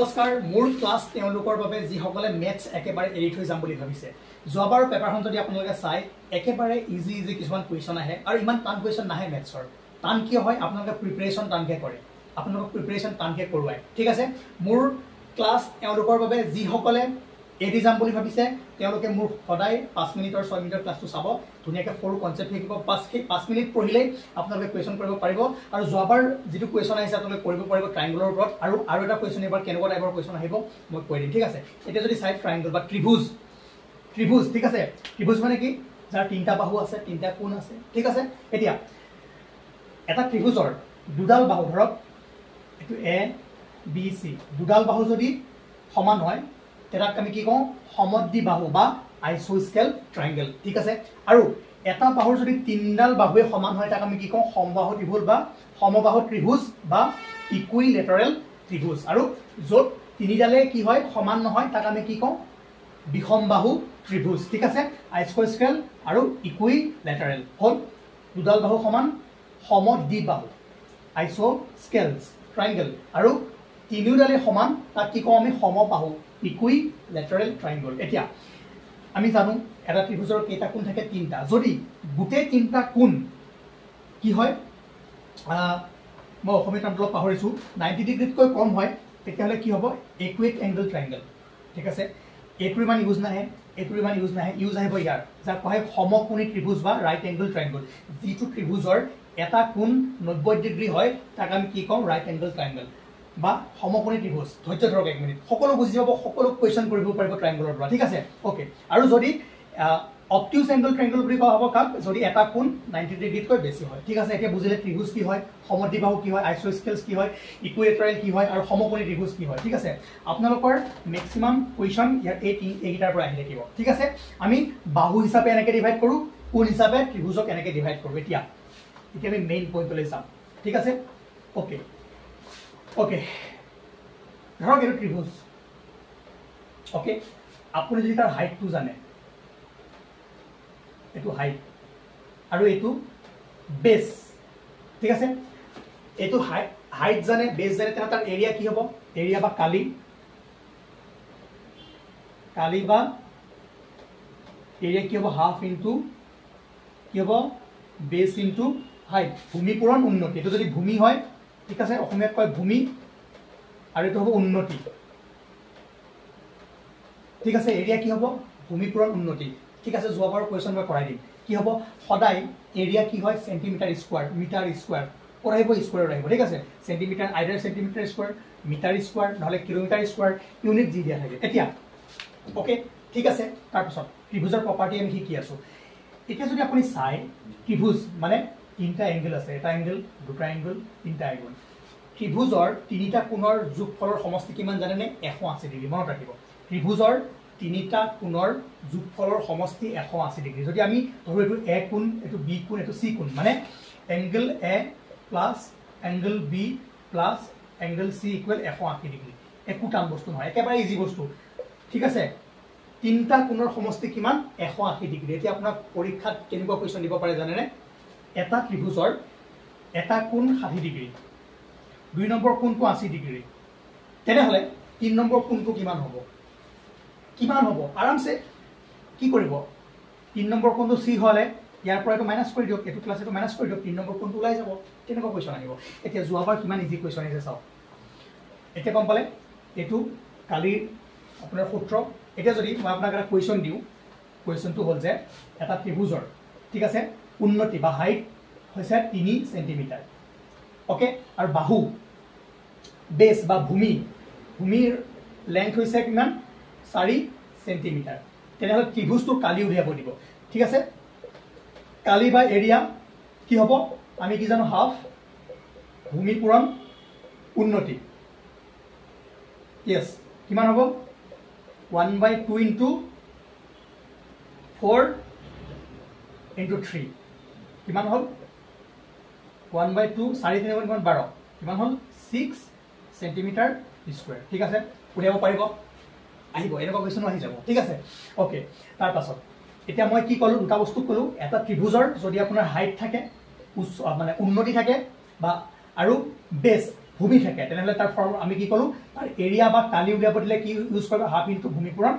নমস্কাৰ মোৰ ক্লাছ তেওঁলোকৰ বাবে যিসকলে মেথছ একেবাৰে এৰি থৈ যাম বুলি ভাবিছে যোৱাবাৰ পেপাৰখন যদি আপোনালোকে চাই একেবাৰে ইজি কিছুমান কুৱেশ্যন আহে আৰু ইমান টান কুৱেশ্যন নাহে মেথছৰ টান কিয় হয় আপোনালোকে প্ৰিপাৰেশ্যন টানকৈ কৰে আপোনালোকক প্ৰিপাৰেশ্যন টানকৈ কৰোৱায় ঠিক আছে মোৰ ক্লাছ তেওঁলোকৰ বাবে যিসকলে এৰি যাম বুলি ভাবিছে তেওঁলোকে মোৰ সদায় 5 মিনিটৰ 6 মিনিটৰ ক্লাছটো চাব ধুনীয়াকৈ সৰু কনচেপ্ট শিকিব সেই 5 মিনিট পঢ়িলেই আপোনালোকে কুৱেশ্যন কৰিব পাৰিব আৰু যোৱাবাৰ যিটো কুৱেশ্যন আহিছে আপোনালোকে কৰিব পাৰিব ট্ৰাইংগলৰ ওপৰত আৰু এটা কুৱেশ্যন এবাৰ কেনেকুৱা টাইপৰ কুৱেশ্যন আহিব মই কৈ দিম ঠিক আছে এতিয়া যদি চাই ট্ৰাইংগল বা ত্ৰিভুজ ঠিক আছে ত্ৰিভুজ মানে কি যাৰ তিনিটা বাহু আছে তিনিটা কোণ আছে ঠিক আছে এতিয়া এটা ত্ৰিভুজৰ দুডাল বাহু ধৰক এইটো এ বি চি দুডাল বাহু যদি সমান হয় তেৰাক আমি কি কওঁ সমদ্বিবাহু বা আইসোস্কেল ট্ৰাইংগল ঠিক আছে আৰু এটা বাহুৰ যদি তিনডাল বাহুৱে সমান হয় তাক আমি কি কওঁ সমবাহু ত্ৰিভুজ বা সমবাহু ত্ৰিভুজ বা ইকুইলেটাৰেল ত্ৰিভুজ আৰু য'ত তিনিডালে কি হয় সমান নহয় তাক আমি কি কওঁ বিষমবাহু ত্ৰিভুজ ঠিক আছে আইসোস্কেল আৰু ইকুইলেটাৰেল হ'ল দুডাল বাহু সমান সমদ্বিবাহু আইসোস্কেলছ ট্ৰাইংগল আৰু তিনিওডালে সমান তাক কি কওঁ আমি সমবাহু ইকুইলেটাৰেল ট্ৰাইংগল এতিয়া আমি জানো এটা ত্ৰিভুজৰ কেইটা কোণ থাকে তিনিটা যদি গোটেই তিনিটা কোণ কি হয় মই অসমীয়া নামটো অলপ পাহৰিছোঁ 90 ডিগ্ৰীতকৈ কম হয় তেতিয়াহ'লে কি হ'ব ইকুইট এংগল ট্ৰাইংগল ঠিক আছে এইটোৰ ইমান ইউজ নাহে ইউজ আহিব ইয়াৰ যাক কোৱা হয় সমকোণী ত্ৰিভুজ বা ৰাইট এংগল ট্ৰাইংগল যিটো ত্ৰিভুজৰ এটা কোণ 90 ডিগ্ৰী হয় তাক আমি কি কওঁ ৰাইট এংগল ট্ৰাইংগল বা সমকোণী ত্ৰিভুজ ধৈৰ্য ধৰক 1 মিনিট সকলো বুজি পাব সকলো কুৱেশ্যন কৰিব পাৰিব ট্ৰাইংগলৰ পৰা ঠিক আছে ওকে আৰু যদি অবটিউজ এংগল ট্ৰাইংগল বুলি কোৱা হ'ব কাক যদি এটা কোণ 90 ডিগ্ৰীতকৈ বেছি হয় ঠিক আছে এতিয়া বুজিলে ত্ৰিভুজ কি হয় সমদ্বিবাহু কি হয় আইসোস্কেলছ কি হয় ইকুইলেটাৰেল কি হয় আৰু সমকোণী ত্ৰিভুজ কি হয় ঠিক আছে আপোনালোকৰ মেক্সিমাম কুৱেশ্যন ইয়াৰ এইকেইটাৰ পৰা আহি থাকিব ঠিক আছে আমি বাহু হিচাপে এনেকৈ ডিভাইড কৰোঁ কোণ হিচাপে ত্ৰিভুজক এনেকৈ ডিভাইড কৰোঁ এতিয়া আমি মেইন পইণ্টলৈ যাম ঠিক আছে ওকে ধৰক এইটো ত্ৰিভুজ ওকে আপুনি যদি তাৰ হাইটটো জানে এইটো হাইট আৰু এইটো বেছ ঠিক আছে এইটো হাইট জানে বেছ জানে তেনে তাৰ এৰিয়া কি হ'ব এৰিয়া বা কালি বা এৰিয়া কি হ'ব হাফ ইনটু কি হ'ব বেছ ইনটু হাইট ভূমি পূৰণ উন্নতি এইটো যদি ভূমি হয় ঠিক আছে অসমীয়াত কয় ভূমি আৰু এইটো হ'ব উন্নতি ঠিক আছে এৰিয়া কি হ'ব ভূমি পূৰণ উন্নতি ঠিক আছে যোৱাবাৰ কুৱেশ্যন মই কৰাই দিম কি হ'ব সদায় এৰিয়া কি হয় সেন্টিমিটাৰ স্কোৱাৰ মিটাৰ স্কোৱাৰ ক'ত আহিব স্কোৱাৰত আহিব ঠিক আছে centimetre আইডাৰ centimetre square metre square নহ'লে কিলোমিটাৰ স্কোৱাৰ ইউনিট যি দিয়া থাকে এতিয়া ওকে ঠিক আছে তাৰপিছত ত্ৰিভুজৰ প্ৰপাৰ্টি আমি শিকি আছোঁ এতিয়া যদি আপুনি চাই ত্ৰিভুজ মানে তিনিটা এংগল আছে এটা এংগল দুটা এংগল তিনিটা এংগল ত্ৰিভুজৰ তিনিটা কোণৰ যোগফলৰ সমষ্টি কিমান জানেনে 180 ডিগ্ৰী মনত ৰাখিব ত্ৰিভুজৰ তিনিটা কোণৰ যোগফলৰ সমষ্টি 180 ডিগ্ৰী যদি আমি ধৰোঁ এইটো এ কোণ এইটো বি কোণ এইটো চি কোণ মানে angle A plus angle B plus angle C equal 180 degree একো টান বস্তু নহয় একেবাৰে ইজি বস্তু ঠিক আছে তিনিটা কোণৰ সমষ্টি কিমান 180 ডিগ্ৰী এতিয়া আপোনাক পৰীক্ষাত কেনেকুৱা কুৱেশ্যন দিব পাৰে জানেনে এটা ত্ৰিভুজৰ এটা কোণ 60 ডিগ্ৰী 2 নম্বৰ কোণটো 80 ডিগ্ৰী তেনেহ'লে 3 নম্বৰ কোণটো কিমান হ'ব আৰামছে কি কৰিব 3 নম্বৰ কোণটো চি হ'লে ইয়াৰ পৰা এইটো মাইনাছ কৰি দিয়ক এইটো প্লাছ এইটো মাইনাছ কৰি দিয়ক 3 নম্বৰ কোণটো ওলাই যাব তেনেকুৱা কুৱেশ্যন আহিব এতিয়া যোৱাবাৰ কিমান ইজি কুৱেশ্যন আহিছে চাওক এতিয়া গম পালে এইটো কালিৰ আপোনাৰ সূত্ৰ এতিয়া যদি মই আপোনাক এটা কুৱেশ্যন দিওঁ কুৱেশ্যনটো হ'ল যে এটা ত্ৰিভুজৰ ঠিক আছে উন্নতি বা হাইট হৈছে 3 সেন্টিমিটাৰ ওকে আৰু বাহু বেছ বা ভূমিৰ লেংথ হৈছে কিমান 4 সেন্টিমিটাৰ তেনেহ'লে ত্ৰিভুজটো কালি উলিয়াব দিব ঠিক আছে কালি বা এৰিয়া কি হ'ব আমি কি জানো হাফ ভূমি পূৰণ উন্নতি ইয়েছ কিমান হ'ব 1/2 ইনটু 4 ইনটু 3 কিমান হ'ল 1/2 4 3 কিমান 12 কিমান হ'ল 6 সেন্টিমিটাৰ স্কোৱাৰ ঠিক আছে উলিয়াব পাৰিব আহিব এনেকুৱা কুৱেশ্যনো আহি যাব ঠিক আছে ওকে তাৰপাছত এতিয়া মই কি ক'লোঁ দুটা বস্তু ক'লোঁ এটা ত্ৰিভুজৰ যদি আপোনাৰ হাইট থাকে মানে উন্নতি থাকে বা আৰু বেছ ভূমি থাকে তেনেহ'লে তাৰ ফৰ্ম আমি কি ক'লো তাৰ এৰিয়া বা কালি উলিয়াব দিলে কি ইউজ কৰিব হাফ ইনটু ভূমি পূৰণ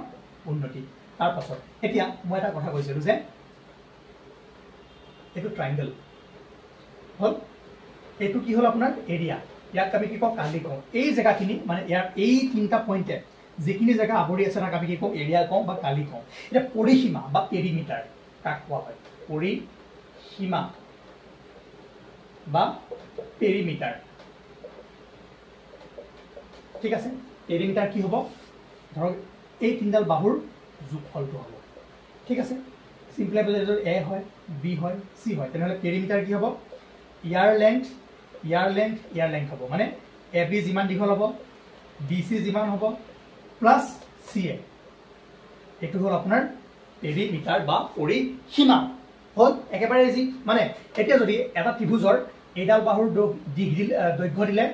উন্নতি তাৰ পাছত এতিয়া মই এটা কথা কৈছিলোঁ যে এইটো ট্ৰাইংগল হ'ল এইটো কি হ'ল আপোনাৰ এৰিয়া ইয়াক আমি কি কওঁ কালি কওঁ এই জেগাখিনি মানে ইয়াৰ এই তিনিটা পইণ্টে যিখিনি জেগা আৱৰি আছে তাক আমি কি কওঁ এৰিয়া কওঁ বা কালি কওঁ এতিয়া পৰিসীমা বা পেৰিমিটাৰ কাক কোৱা হয় পৰিসীমা বা পেৰিমিটাৰ ঠিক আছে পেৰিমিটাৰ কি হ'ব ধৰক এই তিনিডাল বাহুৰ যোগফলটো হ'ব ঠিক আছে চিম্পলি যদি এ হয় বি হয় চি হয় তেনেহ'লে পেৰিমিটাৰ কি হ'ব ইয়াৰ লেংথ ইয়াৰ লেংথ হ'ব মানে এ বি যিমান দীঘল হ'ব বি চি যিমান হ'ব প্লাছ চি এ এইটো হ'ল আপোনাৰ পেৰিমিটাৰ বা পৰিসীমা হ'ল একেবাৰে ইজি মানে এতিয়া যদি এটা ত্ৰিভুজৰ এইডাল বাহুৰ দৈৰ্ঘ্য দিলে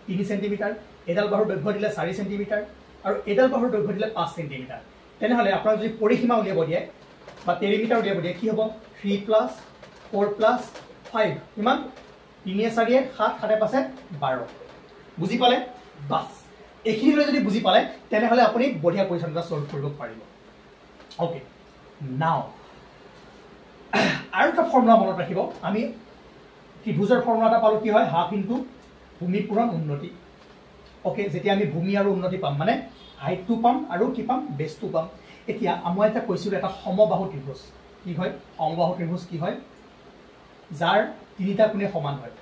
3 চেণ্টিমিটাৰ এইডাল বাহুৰ দৈৰ্ঘ্য দিলে 4 চেণ্টিমিটাৰ আৰু এইডাল বাহুৰ দৈৰ্ঘ্য দিলে 5 চেণ্টিমিটাৰ তেনেহ'লে আপোনাক যদি পৰিসীমা উলিয়াব দিয়ে বা পেৰিমিটাৰ উলিয়াব দিয়ে কি হ'ব 3 প্লাছ 4 প্লাছ 5 কিমান 3 4 7 7 5 12 বুজি পালে বাছ এইখিনিলৈ যদি বুজি পালে তেনেহ'লে আপুনি বঢ়িয়া কুৱেশ্যন এটা সলভ কৰিব পাৰিব অ'কে নাও আৰু এটা ফৰ্মুলা মনত ৰাখিব আমি ত্ৰিভুজৰ ফৰ্মুলা এটা পালোঁ কি হয় হাফ ইনটু ভূমি পূৰণ উন্নতি অ'কে যেতিয়া আমি ভূমি আৰু উন্নতি পাম মানে হাইটটো পাম আৰু কি পাম বেছটো পাম এতিয়া মই এটা কৈছিলোঁ এটা সমবাহু ত্ৰিভুজ কি হয় সমবাহু ত্ৰিভুজ কি হয় যাৰ তিনিটা কোণে সমান হয়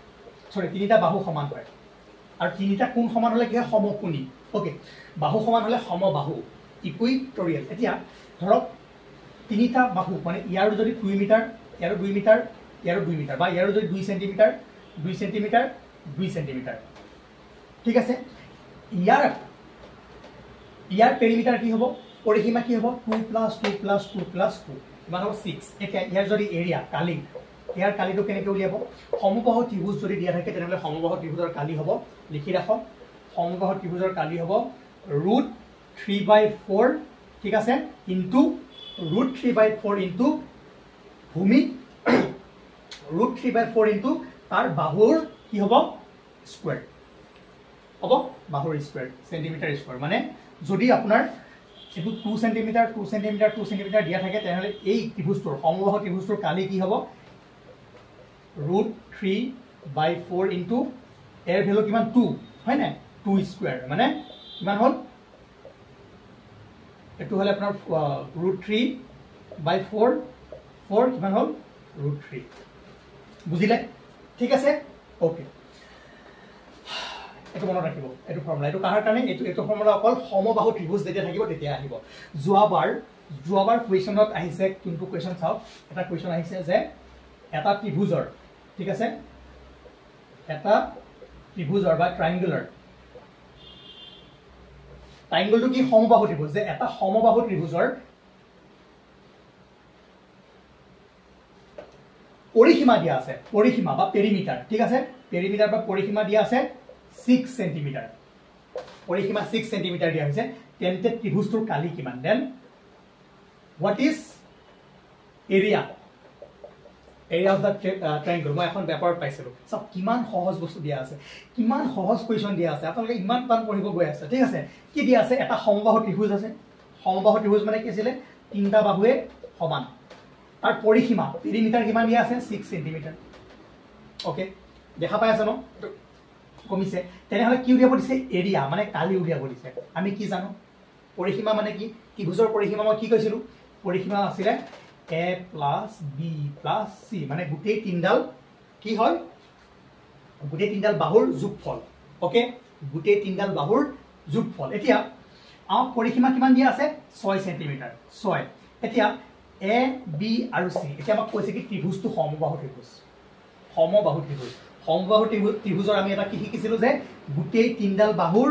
তিনিটা বাহু সমান হয় আৰু তিনিটা কোণ সমান হ'লে কি হয় সমকোণী অ'কে বাহু সমান হ'লে সমবাহু ইকুইটৰিয়েল এতিয়া ধৰক তিনিটা বাহু মানে ইয়াৰো যদি 2 মিটাৰ ইয়াৰো 2 মিটাৰ ইয়াৰো 2 মিটাৰ বা ইয়াৰো যদি 2 চেণ্টিমিটাৰ 2 চেণ্টিমিটাৰ 2 চেণ্টিমিটাৰ ঠিক আছে ইয়াৰ পেৰিমিটাৰ কি হ'ব পৰিসীমা কি হ'ব 2 প্লাছ 2 প্লাছ 2 প্লাছ 2 কিমান হ'ব 6 এতিয়া ইয়াৰ যদি এৰিয়া কালি ইয়াৰ কালিটো কেনেকৈ উলিয়াব সমবাহু ত্ৰিভুজ যদি দিয়া থাকে তেনেহ'লে সমবাহু ত্ৰিভুজৰ কালি হ'ব লিখি ৰাখক সমবাহু ত্ৰিভুজৰ কালি হ'ব √3/4 ঠিক আছে ইনটু √3/4 ইনটু ভূমি √3/4 ইনটু তাৰ বাহুৰ কি হ'ব স্কুৱেৰ হ'ব বাহুৰ স্কুৱেৰ চেণ্টিমিটাৰ স্কুৱেৰ মানে যদি আপোনাৰ এইটো 2 চেণ্টিমিটাৰ 2 চেণ্টিমিটাৰ 2 চেণ্টিমিটাৰ দিয়া থাকে তেনেহ'লে এই ত্ৰিভুজটোৰ সমবাহু ত্ৰিভুজটোৰ কালি কি হ'ব √3/4 ইনটু এৰ ভেলু কিমান 2 হয় নাই 2 স্কুৱেৰ মানে কিমান হ'ল এইটো হ'লে আপোনাৰ √3/4 কিমান হ'ল √3 বুজিলে ঠিক আছে অ'কে এইটো মনত ৰাখিব এইটো ফৰ্মুলা এইটো কাৰ কাৰণে এইটো ফৰ্মুলা অকল সমবাহু ত্ৰিভুজ যেতিয়া থাকিব তেতিয়া আহিব যোৱাবাৰ কুৱেশ্যনত আহিছে কোনটো কুৱেশ্যন চাওক এটা কুৱেশ্যন আহিছে যে এটা ত্ৰিভুজৰ ঠিক আছে এটা ত্ৰিভুজৰ বা ট্ৰাইংগলটো কি সমবাহু ত্ৰিভুজ যে এটা সমবাহু ত্ৰিভুজৰ পৰিসীমা দিয়া আছে পৰিসীমা বা পেৰিমিটাৰ ঠিক আছে পেৰিমিটাৰ বা পৰিসীমা দিয়া আছে 6 চেণ্টিমিটাৰ পৰিসীমা 6 চেণ্টিমিটাৰ দিয়া হৈছে তেন্তে ত্ৰিভুজটোৰ কালি কিমান then what is area of the triangle মই এখন পেপাৰত পাইছিলোঁ চাওক কিমান সহজ বস্তু দিয়া আছে কিমান সহজ কুৱেশ্যন দিয়া আছে আপোনালোকে ইমান টান পঢ়িব গৈ আছে ঠিক আছে কি দিয়া আছে এটা সমবাহু ত্ৰিভুজ আছে সমবাহু ত্ৰিভুজ মানে কি আছিলে তিনিটা বাহুৱে সমান তাৰ পৰিসীমা পেৰিমিটাৰ কিমান দিয়া আছে 6 চেণ্টিমিটাৰ অ'কে দেখা পাই আছে ন কমিছে তেনেহ'লে কি উলিয়াব দিছে এৰিয়া মানে কালি উলিয়াব দিছে আমি কি জানো পৰিসীমা মানে কি ত্ৰিভুজৰ পৰিসীমা মই কি কৈছিলোঁ পৰিসীমা আছিলে a plus B plus C মানে গোটেই তিনিডাল কি হয় গোটেই তিনিডাল বাহুৰ যোগফল অ'কে গোটেই তিনিডাল বাহুৰ যোগফল এতিয়া আমাক পৰিসীমা কিমান দিয়া আছে 6 চেণ্টিমিটাৰ 6 এতিয়া এ বি আৰু চি এতিয়া আমাক কৈছে কি ত্ৰিভুজটো সমবাহু ত্ৰিভুজৰ আমি এটা কি শিকিছিলোঁ যে গোটেই তিনিডাল বাহুৰ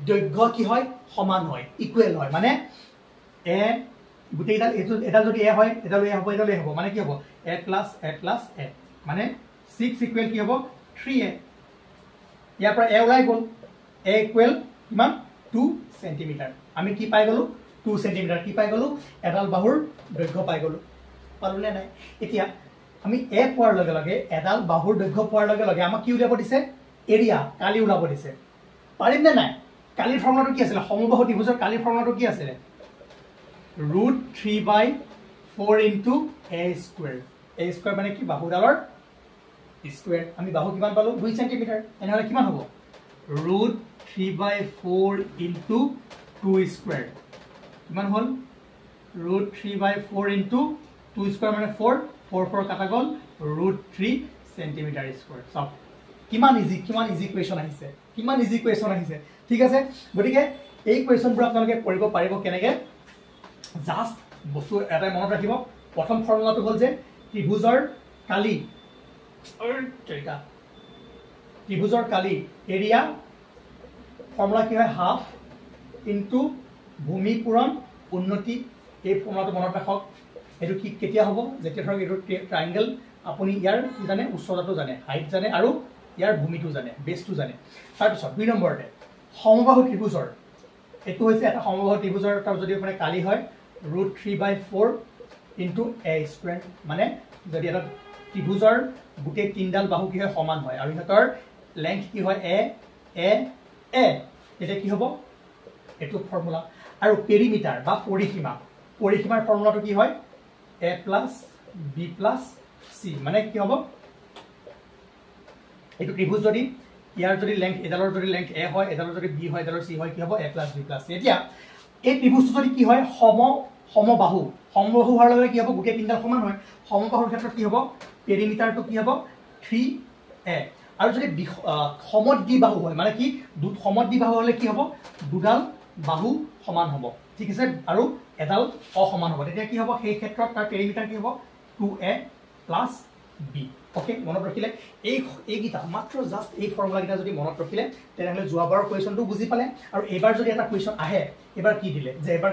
দৈৰ্ঘ্য কি হয় সমান হয় ইকুৱেল হয় মানে এ গোটেইডাল এডাল যদি এ হয় এডাল এ হ'ব এডাল এ হ'ব মানে কি হ'ব এ প্লাছ এ মানে 6 ইকুৱেল কি হ'ব 3a ইয়াৰ পৰা এ ওলাই গ'ল এ ইকুৱেল কিমান 2 চেণ্টিমিটাৰ আমি কি পাই গ'লোঁ 2 চেণ্টিমিটাৰ কি পাই গ'লোঁ এডাল বাহুৰ দৈৰ্ঘ্য পাই গ'লোঁ পালোঁ নে নাই এতিয়া আমি এ পোৱাৰ লগে লগে এডাল বাহুৰ দৈৰ্ঘ্য পোৱাৰ লগে লগে আমাক কি উলিয়াব দিছে এৰিয়া কালি ওলাব দিছে পাৰিম নে নাই কালিৰ ফৰ্মুলাটো কি আছিল সমবাহু ত্ৰিভুজৰ কালিৰ ফৰ্মুলাটো কি আছিল √3/4 ইনটু a স্কয়াৰ মানে কি বাহুডালৰ স্কয়াৰ আমি বাহু কিমান পালো 2 সেন্টিমিটাৰ এনেহলে কিমান হ'ব √3/4 ইনটু 2 স্কয়াৰ কিমান হ'ল √3/4 ইনটু 2 স্কয়াৰ মানে 4 4 কাটা গ'ল √3 সেন্টিমিটাৰ স্কয়াৰ সব কিমান ইজি কুৱেশ্যন আহিছে ঠিক আছে গতিকে এই কুৱেশ্যনবোৰ আপোনালোকে কৰিব পাৰিব কেনেকে জাস্ট বস্তু এটা মনত ৰাখিব প্ৰথম ফৰ্মুলাটো হ'ল যে ত্ৰিভুজৰ কালি এৰিয়া ফৰ্মুলা কি হয় হাফ ইনটু ভূমি পূৰণ উন্নতি এই ফৰ্মুলাটো মনত ৰাখক এটো কি কেতিয়া হ'ব যেতিয়া ধৰক এটো ট্ৰায়াঙ্গেল আপুনি ইয়াৰ কি জানে উচ্চতাটো জানে হাইট জানে আৰু ইয়াৰ ভূমিটো জানে বেসটো জানে তাৰ পিছত 2 নম্বৰতে সমবাহু ত্ৰিভুজৰ এটো হৈছে এটা সমবাহু ত্ৰিভুজৰ তাৰ যদি মানে কালি হয় √3/4 ইনটু a স্কয়াৰ মানে যদি এটা ত্ৰিভুজৰ গুটে তিনডাল বাহু কি হয় সমান হয় আৰু ইহঁতৰ লেংথ কি হয় a এটা কি হ'ব এটো ফৰ্মুলা আৰু পেৰিমিটাৰ বা পৰিসীমাৰ ফৰ্মুলাটো কি হয় a + b + c মানে কি হ'ব এটো ত্ৰিভুজ যদি ইয়াৰ যদি লেংথ এডালৰ যদি লেংথ a হয় এডালৰ যদি b হয় এডালৰ c হয় কি হ'ব a + b + c এতিয়া এই ত্ৰিভুজটো যদি কি হয় সমবাহু হোৱাৰ লগে কি হ'ব গুটে তিনডাল সমান হয় সমবাহুৰ ক্ষেত্ৰত কি হ'ব পেৰিমিটাৰটো কি হ'ব 3a আৰু যদি সমদ্বিবাহু হয় মানে কি সমদ্বিবাহু হলে কি হ'ব দুডাল বাহু সমান হ'ব ঠিক আছে আৰু এডাল অসমান হ'ব তেতিয়া কি হ'ব সেই ক্ষেত্ৰত তাৰ পেৰিমিটাৰ কি হ'ব 2a + b ওকে মনত ৰাখিলে এই গিটা মাত্ৰ জাস্ট এই ফৰ্মুলা গিটা যদি মনত ৰাখিলে তেনেহলে যোৱাবাৰৰ কুৱেশ্যনটো বুজি পালে আৰু এবাৰ যদি এটা কুৱেশ্যন আহে এবাৰ কি দিলে যে এবাৰ